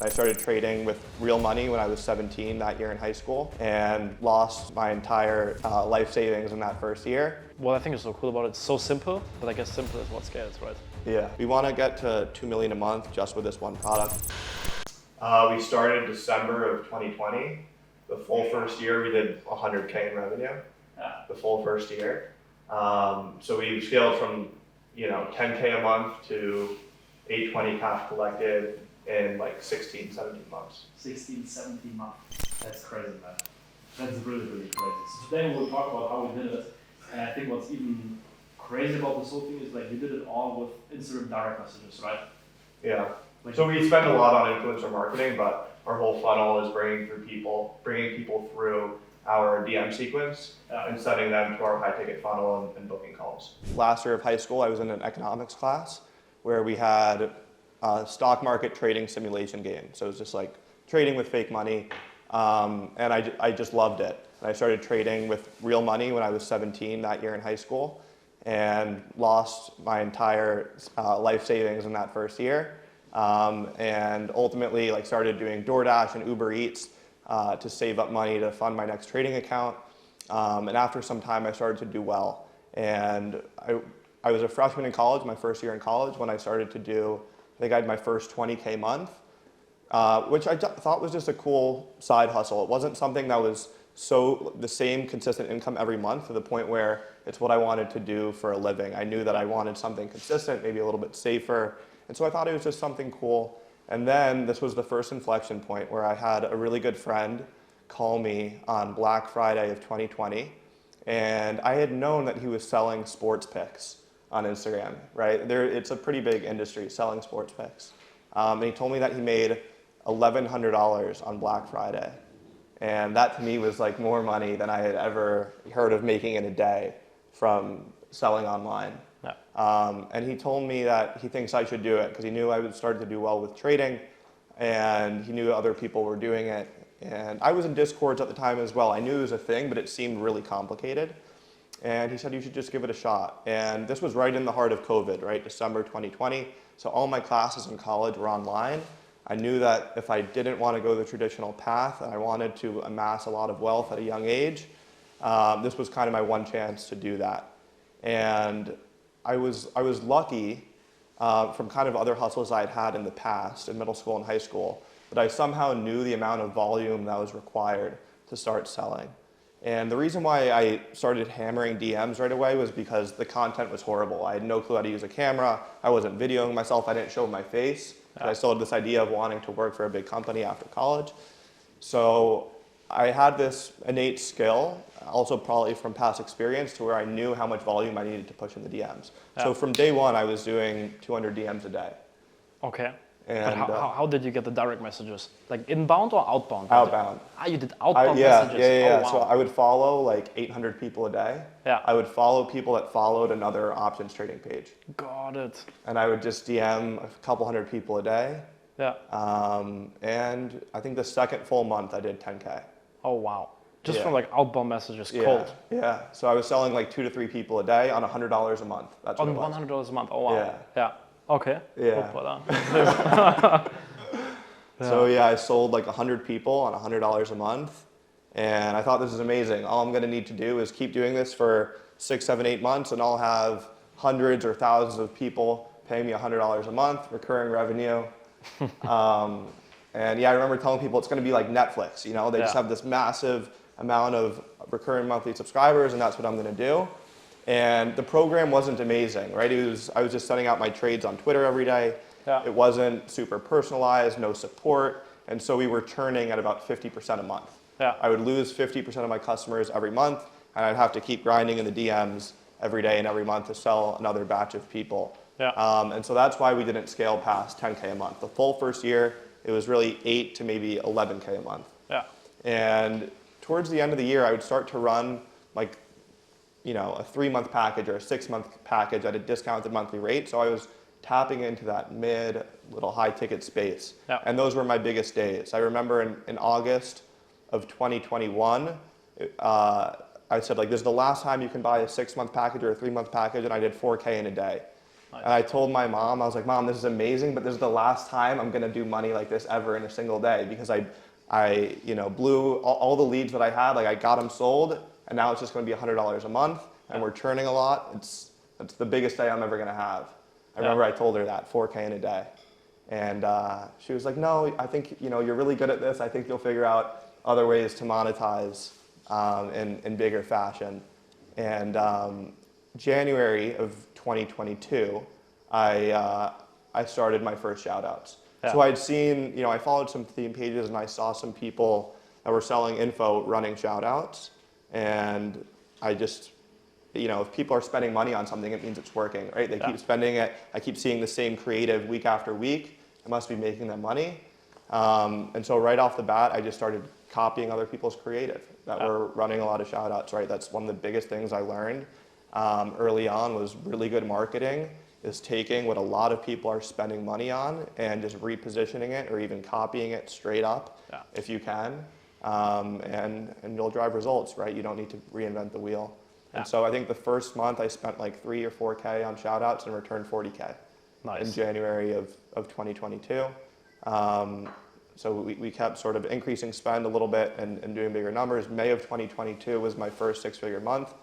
I started trading with real money when I was 17 that year in high school and lost my entire life savings in that first year. What I think is so cool about it, it's so simple, but I guess simple is what scales, right? Yeah, we want to get to 2 million a month just with this one product. We started December of 2020. The full first year we did 100K in revenue. Yeah. The full first year. So we scaled from 10K a month to 820 cash collected in like 16, 17 months. 16, 17 months. That's crazy, man. That's really, really crazy. So today we'll talk about how we did it. And I think what's even crazy about this whole thing is like you did it all with Instagram direct messages, right? Yeah. So we spend a lot on influencer marketing, but our whole funnel is bringing people through our DM sequence and sending them to our high ticket funnel and booking calls. Last year of high school, I was in an economics class where we had a stock market trading simulation game. So it was just like trading with fake money. And I just loved it. And I started trading with real money when I was 17 that year in high school and lost my entire life savings in that first year. And ultimately started doing DoorDash and Uber Eats to save up money to fund my next trading account. And after some time, I started to do well. And I was a freshman in college, my first year in college, when I started to do, I think I had my first 20K month, which I thought was just a cool side hustle. It wasn't something that was the same consistent income every month to the point where it's what I wanted to do for a living. I knew that I wanted something consistent, maybe a little bit safer. And so I thought it was just something cool. And then this was the first inflection point where I had a really good friend call me on Black Friday of 2020. And I had known that he was selling sports picks on Instagram, right? It's a pretty big industry, selling sports picks. And he told me that he made $1,100 on Black Friday. And that to me was like more money than I had ever heard of making in a day from selling online. Yeah. And he told me that he thinks I should do it because he knew I would start to do well with trading and he knew other people were doing it. And I was in Discords at the time as well. I knew it was a thing, but it seemed really complicated. And he said, you should just give it a shot. And this was right in the heart of COVID, right? December 2020. So all my classes in college were online. I knew that if I didn't want to go the traditional path and I wanted to amass a lot of wealth at a young age, this was kind of my one chance to do that. And I was lucky from kind of other hustles I'd had in the past in middle school and high school, but I somehow knew the amount of volume that was required to start selling. And the reason why I started hammering DMs right away was because the content was horrible. I had no clue how to use a camera. I wasn't videoing myself. I didn't show my face. Yeah. I still had this idea of wanting to work for a big company after college. So I had this innate skill, also probably from past experience, to where I knew how much volume I needed to push in the DMs. Yeah. So from day one, I was doing 200 DMs a day. Okay. And but how did you get the direct messages? Like inbound or outbound? Outbound. You did outbound messages? Yeah. Oh, wow. So I would follow like 800 people a day. Yeah. I would follow people that followed another options trading page. Got it. And I would just DM a couple hundred people a day. Yeah. And I think the second full month I did 10K. Oh, wow. Just from like outbound messages, cold. Yeah. So I was selling like 2 to 3 people a day on $100 a month. That's what on it was. $100 a month. Oh, wow. Yeah. Yeah. Okay. Yeah. So yeah, I sold like 100 people on $100 a month. And I thought, this is amazing. All I'm going to need to do is keep doing this for 6, 7, 8 months and I'll have hundreds or thousands of people paying me $100 a month, recurring revenue. And yeah, I remember telling people it's going to be like Netflix, they just have this massive amount of recurring monthly subscribers and that's what I'm going to do. And the program wasn't amazing, right? I was just sending out my trades on Twitter every day. Yeah. It wasn't super personalized, no support. And so we were churning at about 50% a month. Yeah. I would lose 50% of my customers every month and I'd have to keep grinding in the DMs every day and every month to sell another batch of people. Yeah. And so that's why we didn't scale past 10K a month. The full first year, it was really 8 to maybe 11K a month. Yeah. And towards the end of the year, I would start to run like, a 3-month package or a 6-month package at a discounted monthly rate. So I was tapping into that little high ticket space. Yeah. And those were my biggest days. I remember in August of 2021, I said this is the last time you can buy a 6-month package or a 3-month package, and I did 4K in a day. And I told my mom, I was like, Mom, this is amazing, but this is the last time I'm gonna do money like this ever in a single day, because I blew all the leads that I had, like I got them sold, and now it's just gonna be $100 a month, and we're churning a lot. It's the biggest day I'm ever gonna have. I remember I told her that, 4K in a day. And she was like, no, I think you're really good at this. I think you'll figure out other ways to monetize in bigger fashion. And January of 2022, I started my first shout outs. Yeah. So I'd seen, I followed some theme pages and I saw some people that were selling info running shout outs. And I just, if people are spending money on something, it means it's working, right? They keep spending it. I keep seeing the same creative week after week. It must be making them money. And so right off the bat, I just started copying other people's creative that were running a lot of shout outs, right? That's one of the biggest things I learned early on was really good marketing is taking what a lot of people are spending money on and just repositioning it or even copying it straight up if you can. And you'll drive results, right? You don't need to reinvent the wheel. And so I think the first month I spent like 3 or 4K on shout outs and returned 40K in January of 2022. So we kept sort of increasing spend a little bit and doing bigger numbers. May of 2022 was my first 6-figure month.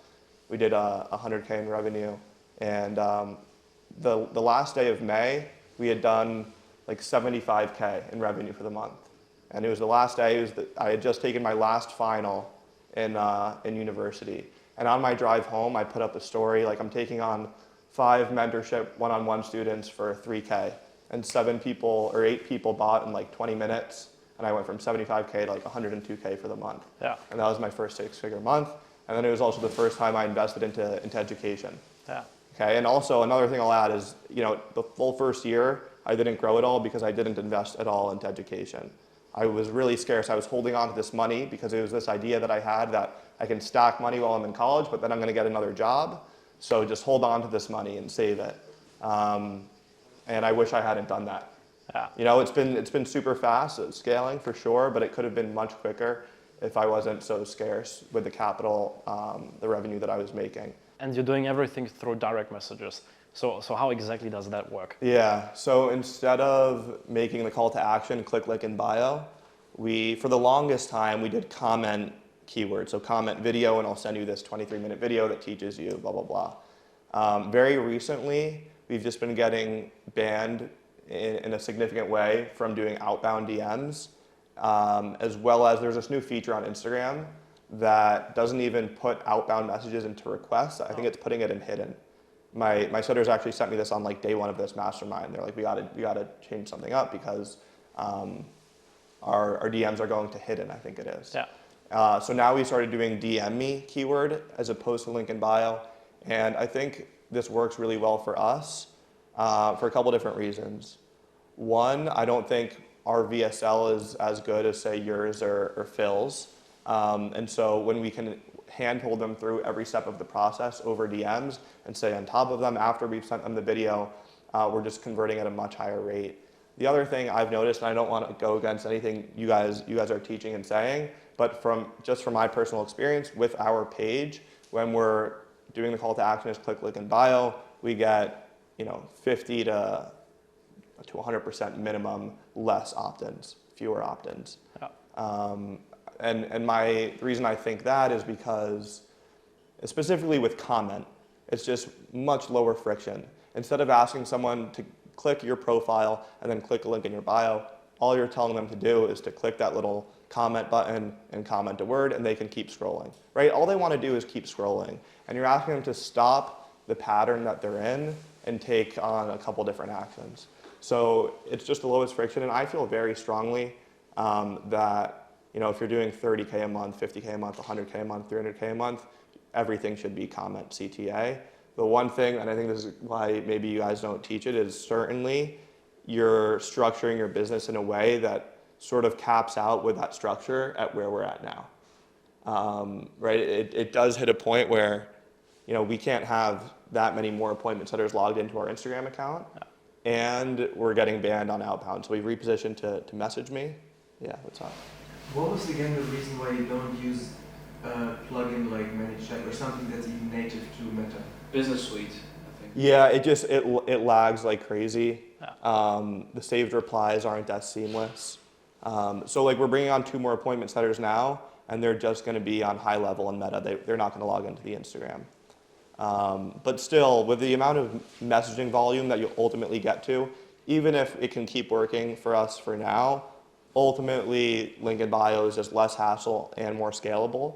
We did 100K in revenue. And the last day of May, we had done like 75K in revenue for the month. And it was the last day, I had just taken my last final in university. And on my drive home, I put up a story, like I'm taking on 5 mentorship one-on-one students for 3K. And 8 people bought in like 20 minutes. And I went from 75K to like 102K for the month. Yeah. And that was my first 6-figure month. And then it was also the first time I invested into education. Yeah. Okay. And also another thing I'll add is, the full first year, I didn't grow at all because I didn't invest at all into education. I was really scarce. I was holding on to this money because it was this idea that I had that I can stack money while I'm in college, but then I'm going to get another job. So just hold on to this money and save it. And I wish I hadn't done that. Yeah. It's been super fast at scaling for sure, but it could have been much quicker if I wasn't so scarce with the capital, the revenue that I was making. And you're doing everything through direct messages. So how exactly does that work? Yeah, so instead of making the call to action, click link in bio, for the longest time, we did comment keywords. So comment video, and I'll send you this 23-minute video that teaches you blah, blah, blah. Very recently, we've just been getting banned in a significant way from doing outbound DMs, as well as there's this new feature on Instagram that doesn't even put outbound messages into requests. I think it's putting it in hidden. My stutters actually sent me this on like day 1 of this mastermind. They're like, we gotta change something up because our DMs are going to hidden, I think it is. Yeah. So now we started doing DM me keyword as opposed to link in bio. And I think this works really well for us for a couple different reasons. One, I don't think our VSL is as good as say yours or Phil's. And so when we can handhold them through every step of the process over DMs and stay on top of them after we've sent them the video, we're just converting at a much higher rate. The other thing I've noticed, and I don't want to go against anything you guys are teaching and saying, but from my personal experience with our page, when we're doing the call to action is click link in bio, we get 50 to 100% minimum less opt-ins, fewer opt-ins. Yeah. And the reason I think that is because, specifically with comment, it's just much lower friction. Instead of asking someone to click your profile and then click a link in your bio, all you're telling them to do is to click that little comment button and comment a word, and they can keep scrolling, right? All they want to do is keep scrolling. And you're asking them to stop the pattern that they're in and take on a couple different actions. So it's just the lowest friction, and I feel very strongly that if you're doing 30K a month, 50K a month, 100K a month, 300K a month, everything should be comment CTA. The one thing, and I think this is why maybe you guys don't teach it, is certainly you're structuring your business in a way that sort of caps out with that structure at where we're at now. Right? It does hit a point where we can't have that many more appointment setters logged into our Instagram account, and we're getting banned on outbound. So we repositioned to message me. Yeah, what's up? What was again the reason why you don't use a plugin like ManyChat or something that's even native to Meta? Business Suite, I think. Yeah, it lags like crazy. Yeah. The saved replies aren't as seamless. So like we're bringing on 2 more appointment setters now, and they're just going to be on high level and meta. They're not going to log into the Instagram. But still, with the amount of messaging volume that you'll ultimately get to, even if it can keep working for us for now, ultimately link in bio is just less hassle and more scalable.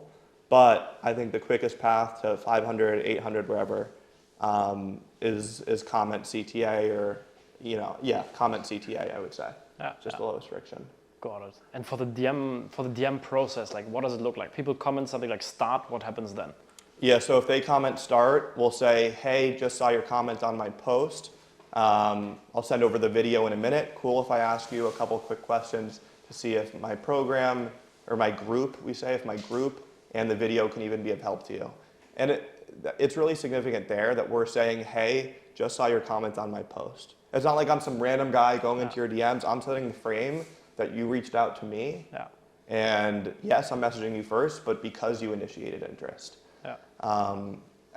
But I think the quickest path to 500, 800, wherever, is comment CTA or, comment CTA, I would say. Yeah, Just the lowest friction. Got it. And for the DM process, like what does it look like? People comment something like start, what happens then? Yeah, so if they comment start, we'll say, hey, just saw your comment on my post. I'll send over the video in a minute. Cool if I ask you a couple quick questions to see if my program, or my group, if my group and the video can even be of help to you. And it's really significant there that we're saying, hey, just saw your comment on my post. It's not like I'm some random guy going into your DMs. I'm setting the frame that you reached out to me. Yeah. And yes, I'm messaging you first, but because you initiated interest. Yeah.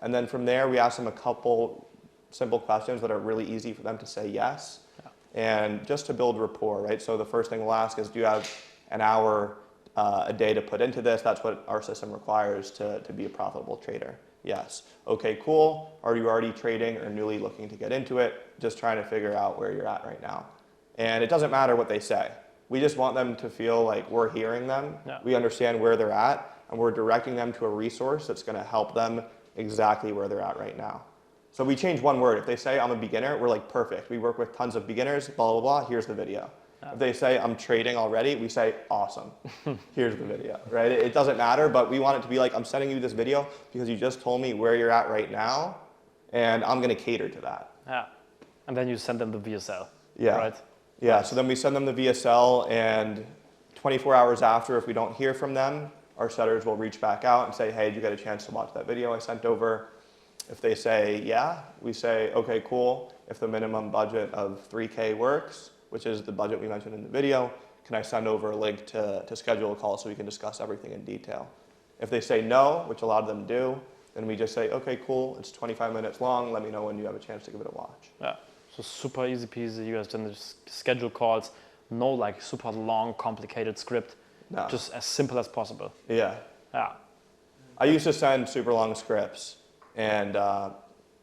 And then from there, we ask them a couple simple questions that are really easy for them to say yes. Yeah. And just to build rapport, right? So the first thing we'll ask is, do you have an hour a day to put into this? That's what our system requires to be a profitable trader. Yes. Okay, cool. Are you already trading or newly looking to get into it? Just trying to figure out where you're at right now. And it doesn't matter what they say. We just want them to feel like we're hearing them. Yeah. We understand where they're at, and we're directing them to a resource that's going to help them exactly where they're at right now. So we change one word. If they say I'm a beginner, we're like, perfect. We work with tons of beginners, blah, blah, blah. Here's the video. Yeah. If they say I'm trading already, we say, awesome. Here's the video, right? It doesn't matter, but we want it to be like, I'm sending you this video because you just told me where you're at right now, and I'm going to cater to that. Yeah. And then you send them the VSL. Yeah. Right? Yeah, so then we send them the VSL, and 24 hours after, if we don't hear from them, our setters will reach back out and say, hey, did you get a chance to watch that video I sent over? If they say, yeah, we say, okay, cool. If the minimum budget of 3K works, which is the budget we mentioned in the video, can I send over a link to schedule a call so we can discuss everything in detail? If they say no, which a lot of them do, then we just say, okay, cool, it's 25 minutes long. Let me know when you have a chance to give it a watch. Yeah. So super easy peasy. You guys can just schedule calls. No like super long, complicated script. No. Just as simple as possible. Yeah. Yeah. I used to send super long scripts, and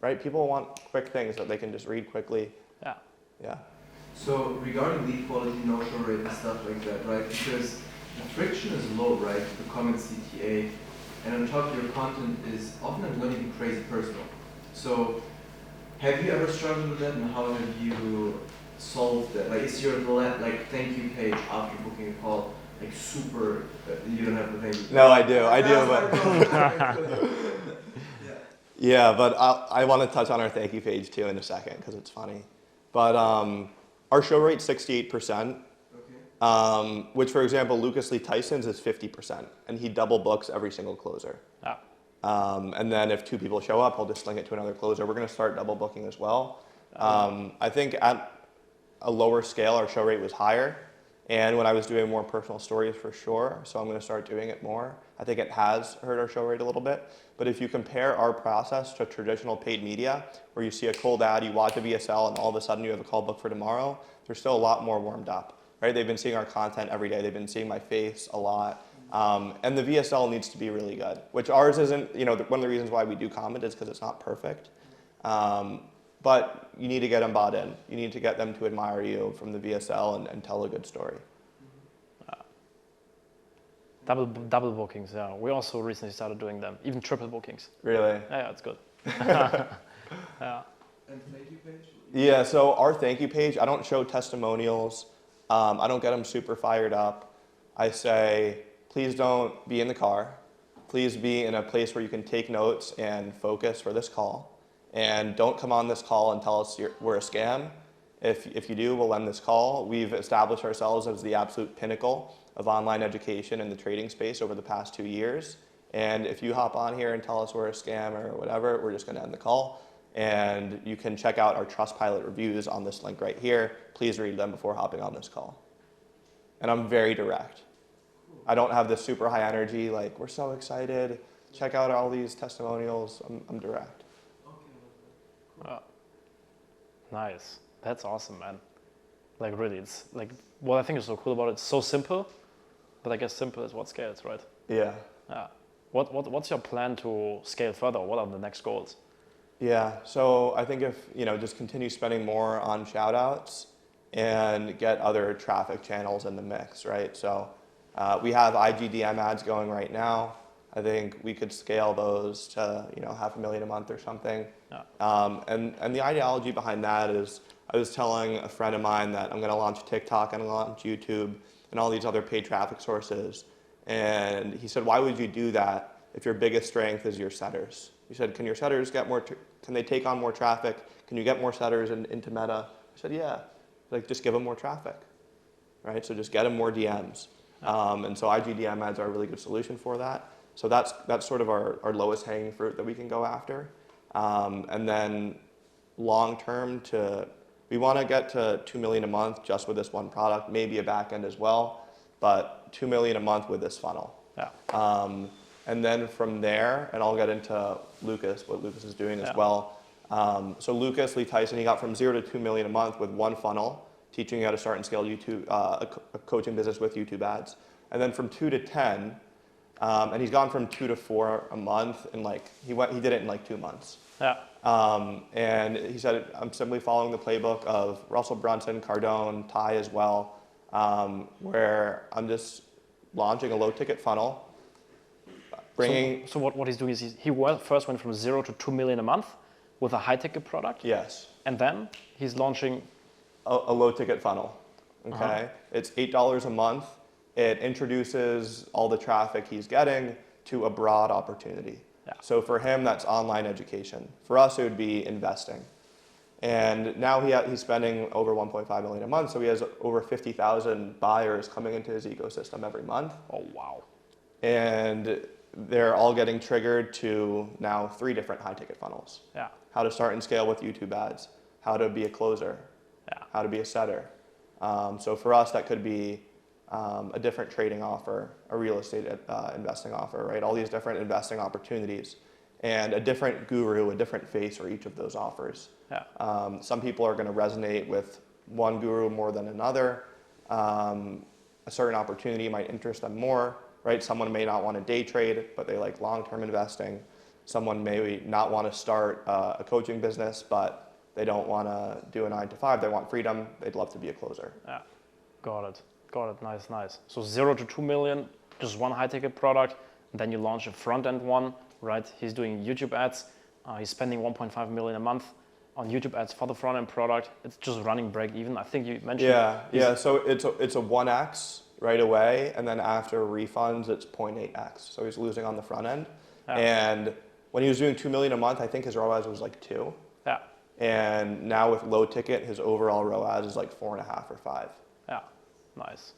right, people want quick things that they can just read quickly. Yeah. Yeah. So regarding lead quality, no-show rate and stuff like that, right? Because the friction is low, right? The comment CTA, and on top your content is often going to be crazy personal. So have you ever struggled with that, and how have you solved that? Like, is your thank you page after booking a call like super? You don't have the thank you. No, I do, but yeah, but I want to touch on our thank you page too in a second because it's funny. But our show rate's 68%, which, for example, Lucas Lee Tyson's is 50%, and he double books every single closer. Yeah. And then if 2 people show up, he'll just sling it to another closer. We're going to start double booking as well. I think at a lower scale, our show rate was higher. And when I was doing more personal stories, for sure, so I'm going to start doing it more. I think it has hurt our show rate a little bit. But if you compare our process to traditional paid media, where you see a cold ad, you watch a VSL, and all of a sudden you have a call booked for tomorrow, they're still a lot more warmed up, right? They've been seeing our content every day. They've been seeing my face a lot. And the VSL needs to be really good, which ours isn't. One of the reasons why we do comment is because it's not perfect. But you need to get them bought in. You need to get them to admire you from the VSL and tell a good story. Double bookings, yeah. We also recently started doing them, even triple bookings. Really? Yeah, it's good. Yeah. And thank you page? Yeah, so our thank you page, I don't show testimonials. I don't get them super fired up. I say, please don't be in the car. Please be in a place where you can take notes and focus for this call. And don't come on this call and tell us we're a scam. If you do, we'll end this call. We've established ourselves as the absolute pinnacle of online education in the trading space over the past 2 years. And if you hop on here and tell us we're a scam or whatever, we're just going to end the call. And you can check out our Trustpilot reviews on this link right here. Please read them before hopping on this call. And I'm very direct. I don't have this super high energy, like, we're so excited. Check out all these testimonials. I'm direct. Nice. That's awesome, man. Like really, it's like what I think is so cool about it. It's so simple, but I guess simple is what scales, right? Yeah. Yeah. What's your plan to scale further? What are the next goals? Yeah, so I think if, just continue spending more on shout outs and get other traffic channels in the mix, right? So we have IGDM ads going right now. I think we could scale those to, $500,000 a month or something. Yeah. And the ideology behind that is I was telling a friend of mine that I'm going to launch TikTok, I'm going to launch YouTube and all these other paid traffic sources. And he said, why would you do that if your biggest strength is your setters? He said, can your setters get more, can they take on more traffic? Can you get more setters into Meta? I said, yeah. Like, just give them more traffic, right? So just get them more DMs. And so IGDM ads are a really good solution for that. So that's sort of our lowest hanging fruit that we can go after. And then long term we want to get to 2 million a month just with this one product, maybe a back end as well, but 2 million a month with this funnel. Yeah. And then from there, and I'll get into Lucas, what Lucas is doing as Yeah. well. So Lucas Lee Tyson, he got from 0 to 2 million a month with one funnel, teaching you how to start and scale YouTube, a coaching business with YouTube ads. And then from 2 to 10, and he's gone from 2 to 4 a month, and he did it in 2 months. Yeah. And he said, I'm simply following the playbook of Russell Brunson, Cardone, Ty as well, where I'm just launching a low ticket funnel. So what he's doing is he first went from 0 to 2 million a month with a high ticket product. Yes. And then he's launching a low ticket funnel. Okay. It's $8 a month. It introduces all the traffic he's getting to a broad opportunity. Yeah. So for him, that's online education. For us, it would be investing. And now he's spending over 1.5 million a month. So he has over 50,000 buyers coming into his ecosystem every month. Oh, wow. And they're all getting triggered to now 3 different high ticket funnels. Yeah. How to start and scale with YouTube ads, how to be a closer, Yeah. how to be a setter. So for us, that could be a different trading offer, a real estate investing offer, right? All these different investing opportunities and a different guru, a different face for each of those offers. Yeah. Some people are going to resonate with one guru more than another. A certain opportunity might interest them more, right? Someone may not want to day trade, but they like long-term investing. Someone may not want to start a coaching business, but they don't want to do a 9 to 5. They want freedom. They'd love to be a closer. Yeah. Got it. Nice. So 0 to 2 million, just one high ticket product. And then you launch a front end one, right? He's doing YouTube ads. He's spending 1.5 million a month on YouTube ads for the front end product. It's just running break even. I think you mentioned. Yeah. So it's a 1x right away, and then after refunds, it's 0.8x. So he's losing on the front end. Yeah. And when he was doing 2 million a month, I think his ROAS was 2. Yeah. And now with low ticket, his overall ROAS is 4.5 or 5. Yeah. Nice.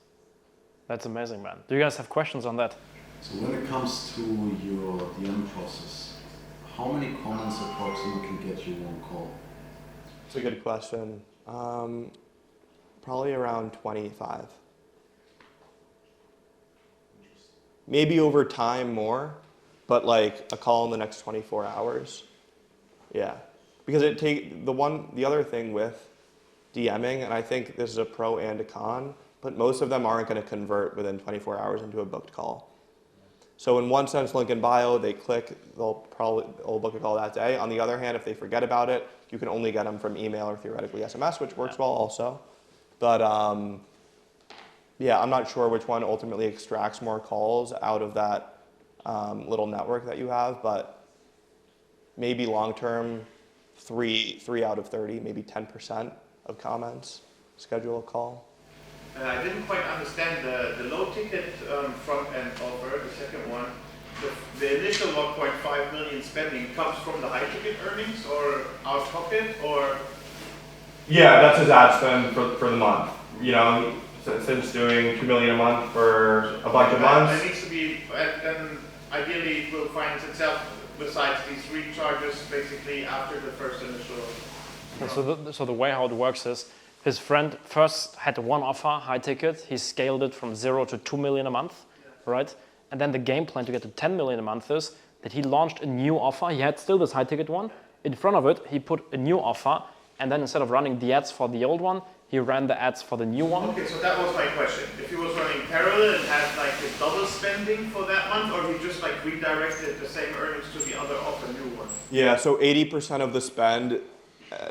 That's amazing, man. Do you guys have questions on that? So when it comes to your DM process, how many comments approximately can get you one call? It's a good question. Probably around 25. Maybe over time more, but a call in the next 24 hours. Yeah. Because the other thing with DMing, and I think this is a pro and a con, but most of them aren't going to convert within 24 hours into a booked call. So in one sense, link in bio, they click, they'll book a call that day. On the other hand, if they forget about it, you can only get them from email or theoretically SMS, which works well also. But yeah, I'm not sure which one ultimately extracts more calls out of that little network that you have, but maybe long-term, 3 out of 30, maybe 10% of comments schedule a call. I didn't quite understand the low ticket front end offer, the second one. The initial 1.5 million spending comes from the high ticket earnings or out of pocket or? Yeah, that's his ad spend for the month. Since doing 2 million a month for a bunch of months. That needs to be, and then ideally it will finance itself besides these recharges basically after the first initial. So the way how it works is, his friend first had one offer, high ticket. He scaled it from 0 to 2 million a month, right? And then the game plan to get to 10 million a month is that he launched a new offer. He had still this high ticket one, in front of it, he put a new offer, and then instead of running the ads for the old one, he ran the ads for the new one. Okay, so that was my question. If he was running parallel and had like a double spending for that month, or he just like redirected the same earnings to the other offer new one? Yeah, so 80% of the spend,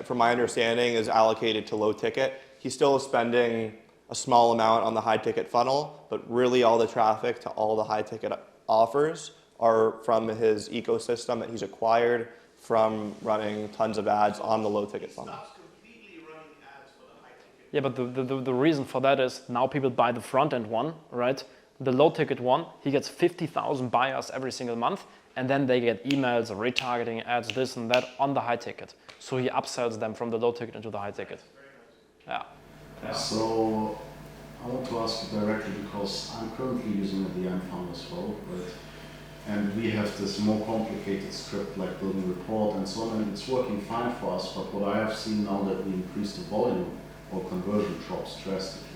from my understanding, is allocated to low ticket. He's still spending a small amount on the high ticket funnel, but really all the traffic to all the high ticket offers are from his ecosystem that he's acquired from running tons of ads on the low ticket funnel. Stops completely running ads for the high ticket. Yeah, but the reason for that is now people buy the front end one, right? The low ticket one, he gets 50,000 buyers every single month, and then they get emails, retargeting ads, this and that on the high ticket. So he upsells them from the low ticket into the high ticket. Yeah. So I want to ask you directly because I'm currently using a DM funnel as well, right? And we have this more complicated script like building report and so on, and it's working fine for us. But what I have seen now that we increase the volume or conversion drops drastically.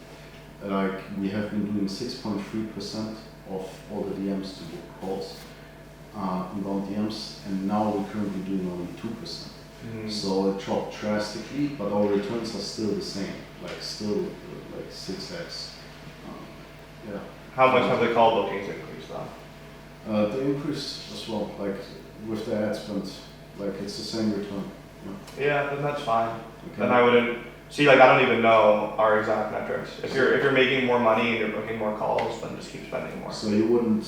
Like we have been doing 6.3% of all the DMs to book calls, inbound DMs, and now we're currently doing only 2%. So it dropped drastically, but our returns are still the same, like still like 6x. Yeah. How much have the call bookings increased though? They increased as well, like with the ad spend, like it's the same return. Yeah, then that's fine. Okay. Then I wouldn't see, like, I don't even know our exact metrics. If you're making more money and you're booking more calls, then just keep spending more. So you wouldn't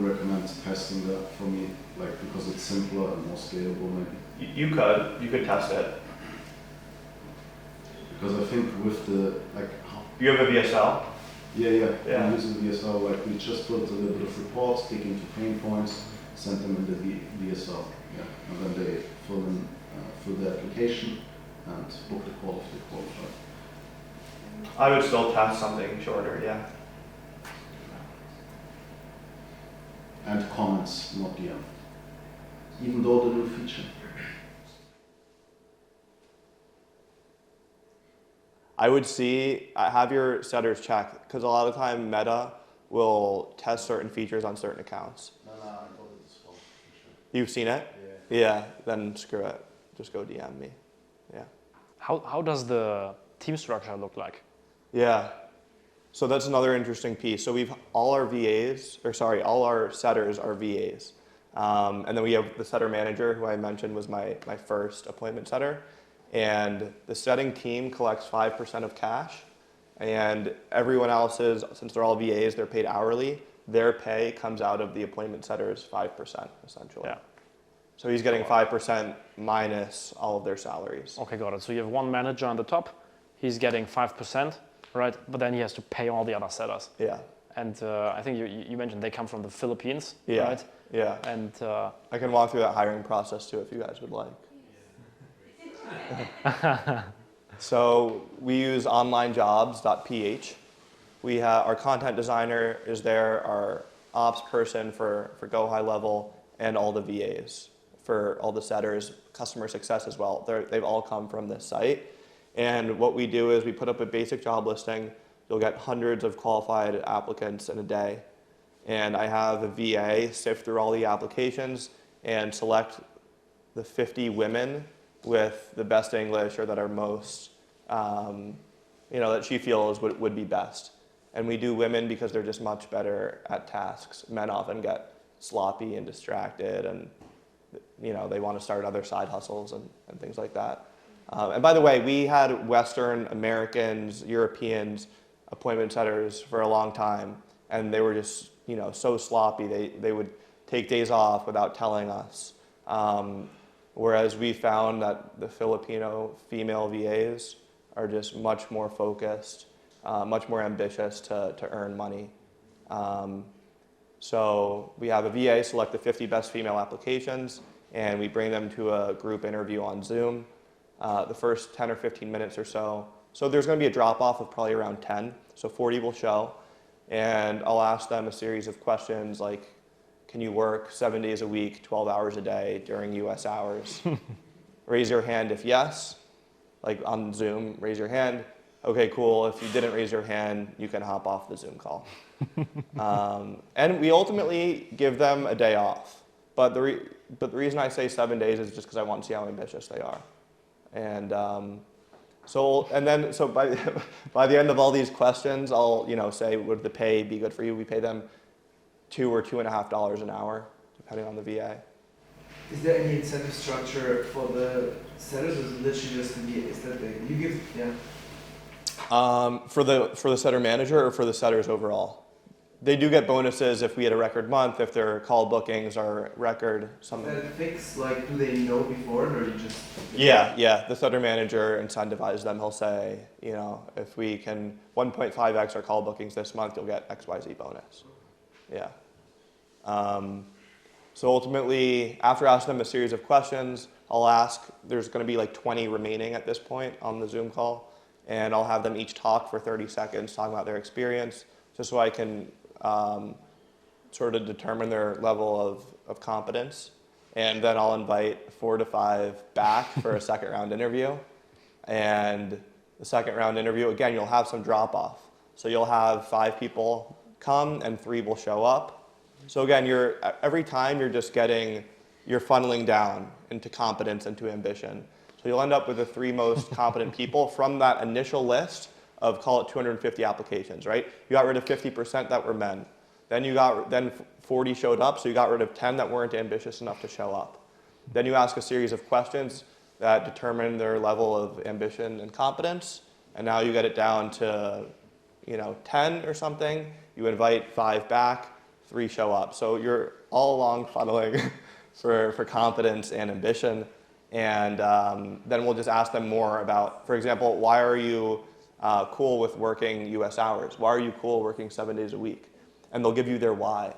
recommend testing that for me, like because it's simpler and more scalable maybe? You could test it. Because I think with the like You have a VSL? yeah. Yeah. We use the VSL, like we just built a little bit of reports, dig into pain points, send them in the VSL, yeah, and then they fill the application and book the call if they qualify. I would still test something shorter, yeah. And comments, not DM. Even though the new feature. I would have your setters check, because a lot of time Meta will test certain features on certain accounts. No, I got it as well, for sure. You've seen it? Yeah. Yeah, then screw it. Just go DM me. Yeah. How does the team structure look like? Yeah. So that's another interesting piece. So all our setters are VAs. And then we have the setter manager, who I mentioned was my first appointment setter. And the setting team collects 5% of cash. And everyone else's, since they're all VAs, they're paid hourly. Their pay comes out of the appointment setter's 5%, essentially. Yeah. So he's getting 5% minus all of their salaries. Okay, got it. So you have one manager on the top, he's getting 5%, right? But then he has to pay all the other sellers. Yeah. And I think you mentioned they come from the Philippines, Yeah. right? Yeah. And I can walk through that hiring process too if you guys would like. So we use onlinejobs.ph. We have our content designer is there, our ops person for Go High Level, and all the VAs for all the setters, customer success as well. They've all come from this site. And what we do is we put up a basic job listing. You'll get hundreds of qualified applicants in a day. And I have a VA sift through all the applications and select the 50 women with the best English or that are most, that she feels would be best. And we do women because they're just much better at tasks. Men often get sloppy and distracted and, they want to start other side hustles and things like that. And by the way, we had Western Americans, Europeans, appointment setters for a long time, and they were just, so sloppy. They would take days off without telling us. Whereas we found that the Filipino female VAs are just much more focused, much more ambitious to earn money. So we have a VA select the 50 best female applications, and we bring them to a group interview on Zoom. The first 10 or 15 minutes or so. So there's going to be a drop-off of probably around 10. So 40 will show. And I'll ask them a series of questions like, can you work 7 days a week, 12 hours a day during US hours? Raise your hand if yes. Like on Zoom, raise your hand. Okay, cool. If you didn't raise your hand, you can hop off the Zoom call. And we ultimately give them a day off. But the reason I say 7 days is just because I want to see how ambitious they are. And so by by the end of all these questions, I'll say, would the pay be good for you? We pay them $2 or $2.50 an hour, depending on the VA. Is there any incentive structure for the sellers, or is it literally just the VAs that you give? Yeah. For the setter manager or for the setters overall? They do get bonuses if we had a record month, if their call bookings are record, something. Is that fixed? Like, do they know before, or you just? Yeah. The setter manager incentivizes them. He'll say, if we can 1.5x our call bookings this month, you'll get XYZ bonus. Yeah. So ultimately, after asking them a series of questions, I'll ask, there's going to be like 20 remaining at this point on the Zoom call, and I'll have them each talk for 30 seconds, talking about their experience, just so I can sort of determine their level of competence. And then I'll invite 4 to 5 back for a second round interview. And the second round interview, again, you'll have some drop off. So you'll have 5 people come and 3 will show up. So again, every time you're funneling down into competence, into ambition. So you'll end up with the 3 most competent people from that initial list of, call it 250 applications, right? You got rid of 50% that were men. Then 40 showed up, so you got rid of 10 that weren't ambitious enough to show up. Then you ask a series of questions that determine their level of ambition and competence, and now you get it down to 10 or something. You invite 5 back, 3 show up. So you're all along funneling for competence and ambition. And then we'll just ask them more about, for example, why are you cool with working US hours? Why are you cool working 7 days a week? And they'll give you their why,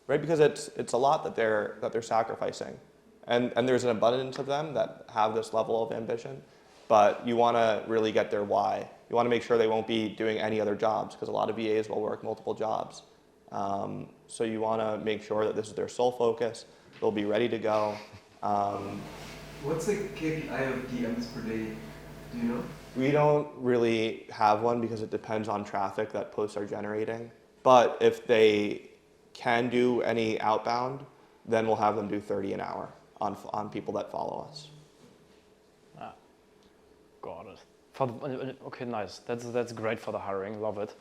right? Because it's a lot that they're sacrificing. And there's an abundance of them that have this level of ambition, but you want to really get their why. You want to make sure they won't be doing any other jobs, because a lot of VAs will work multiple jobs. So you want to make sure that this is their sole focus. They'll be ready to go. What's the KPI of DMs per day? Do you know? We don't really have one because it depends on traffic that posts are generating. But if they can do any outbound, then we'll have them do 30 an hour on people that follow us. Got it. Okay, nice. That's great for the hiring. Love it.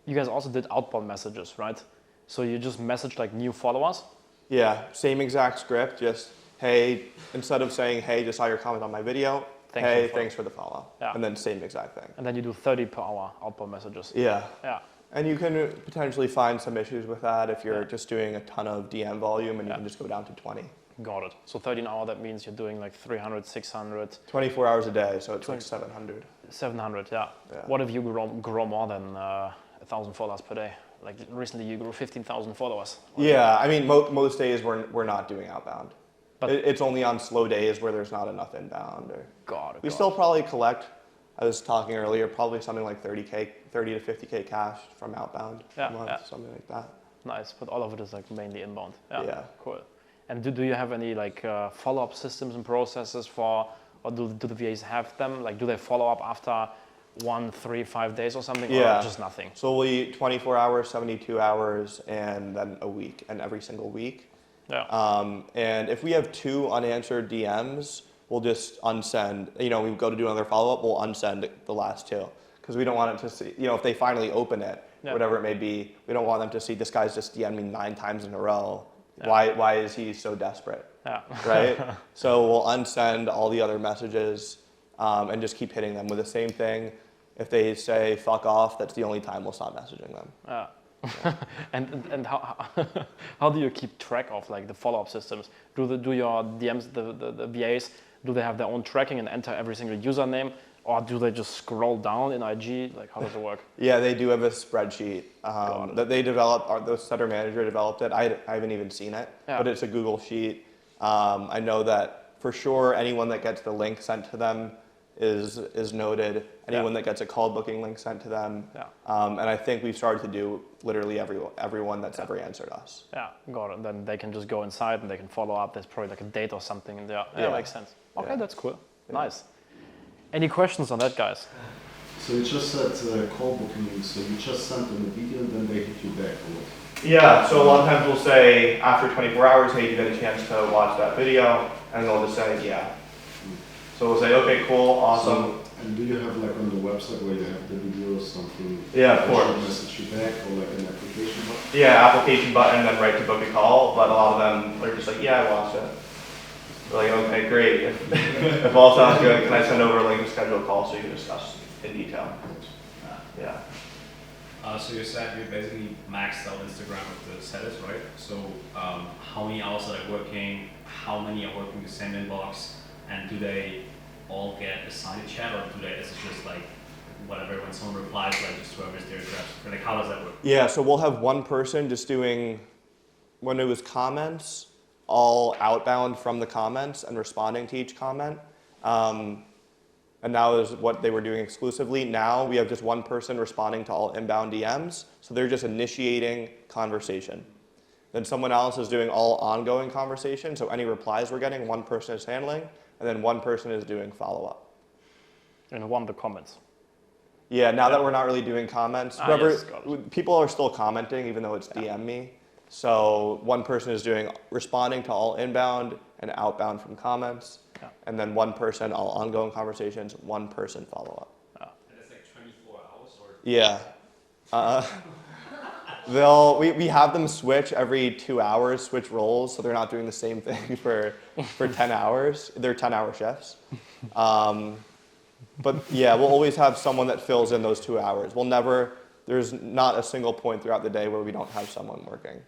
You guys also did outbound messages, right? So you just messaged like new followers? Yeah, same exact script. Just, hey, instead of saying, hey, just saw your comment on my video, thanks for the follow. Yeah. And then same exact thing. And then you do 30 per hour outbound messages. Yeah. And you can potentially find some issues with that if you're just doing a ton of DM volume, and you can just go down to 20. Got it. So 30 an hour, that means you're doing like 300, 600. 24 hours a day, so it's like 700. 700, yeah. What if you grow more than 1,000 followers per day? Like recently you grew 15,000 followers. Yeah, I mean, most days we're not doing outbound. But it's only on slow days where there's not enough inbound. We still probably collect, I was talking earlier, probably something like 30 to 50K cash from outbound a month, something like that. Nice, but all of it is like mainly inbound. Yeah. Cool. And do you have any like follow-up systems and processes or do the VAs have them? Like, do they follow up after 1, 3, 5 days or something, or just nothing? So we 24 hours, 72 hours, and then a week, and every single week. Yeah. And if we have 2 unanswered DMs, we'll just unsend. We go to do another follow-up, we'll unsend the last 2. Because we don't want it to see, if they finally open it, whatever it may be, we don't want them to see this guy's just DM'd me 9 times in a row. Yeah. Why is he so desperate? Yeah. Right? So we'll unsend all the other messages and just keep hitting them with the same thing. If they say fuck off, that's the only time we'll stop messaging them. Yeah. And how do you keep track of like the follow-up systems? Do your DMs, the VAs, do they have their own tracking and enter every single username? Or do they just scroll down in IG? Like, how does it work? Yeah, they do have a spreadsheet that they developed. The setter manager developed it. I haven't even seen it, but it's a Google sheet. I know that for sure anyone that gets the link sent to them is noted. Anyone that gets a call booking link sent to them. And I think we've started to do literally everyone that's ever answered us. Yeah, got it. Then they can just go inside and they can follow up. There's probably like a date or something in there. Yeah, makes sense. Okay, that's cool. Nice. Any questions on that, guys? So you just said call booking, so you just sent them a video and then they hit you back or what? Yeah, so a lot of times we'll say after 24 hours, hey, you get a chance to watch that video, and they'll just say, yeah. So we'll say, okay, cool, awesome. So, and do you have like on the website where you have the video or something? Yeah, of that should course. message you back or like an application button? Yeah, application button, then right to book a call, but a lot of them are just like, yeah, I watched it. We're like, okay, great. If all sounds good, can I send over a link to schedule a call so you can discuss in detail? Yeah. So you said you basically maxed out Instagram with the status, right? So how many hours are they working? How many are working the same inbox? And do they all get assigned a chat, or do they? Is it just like whatever when someone replies, like just whoever's their address? Or like how does that work? Yeah, so we'll have one person just doing, when it was comments, all outbound from the comments and responding to each comment. And that was what they were doing exclusively. Now we have just one person responding to all inbound DMs. So they're just initiating conversation. Then someone else is doing all ongoing conversation. So any replies we're getting, one person is handling, and then one person is doing follow-up. And one the comments. Yeah, now that we're not really doing comments, Yes, got it. people are still commenting even though it's DM me. So one person is doing responding to all inbound and outbound from comments. Yeah. And then one person all ongoing conversations, one person follow-up. And it's like 24 hours, or Yeah. We have them switch every 2 hours, switch roles, so they're not doing the same thing for 10 hours. They're 10-hour shifts. But yeah, we'll always have someone that fills in those 2 hours. There's not a single point throughout the day where we don't have someone working.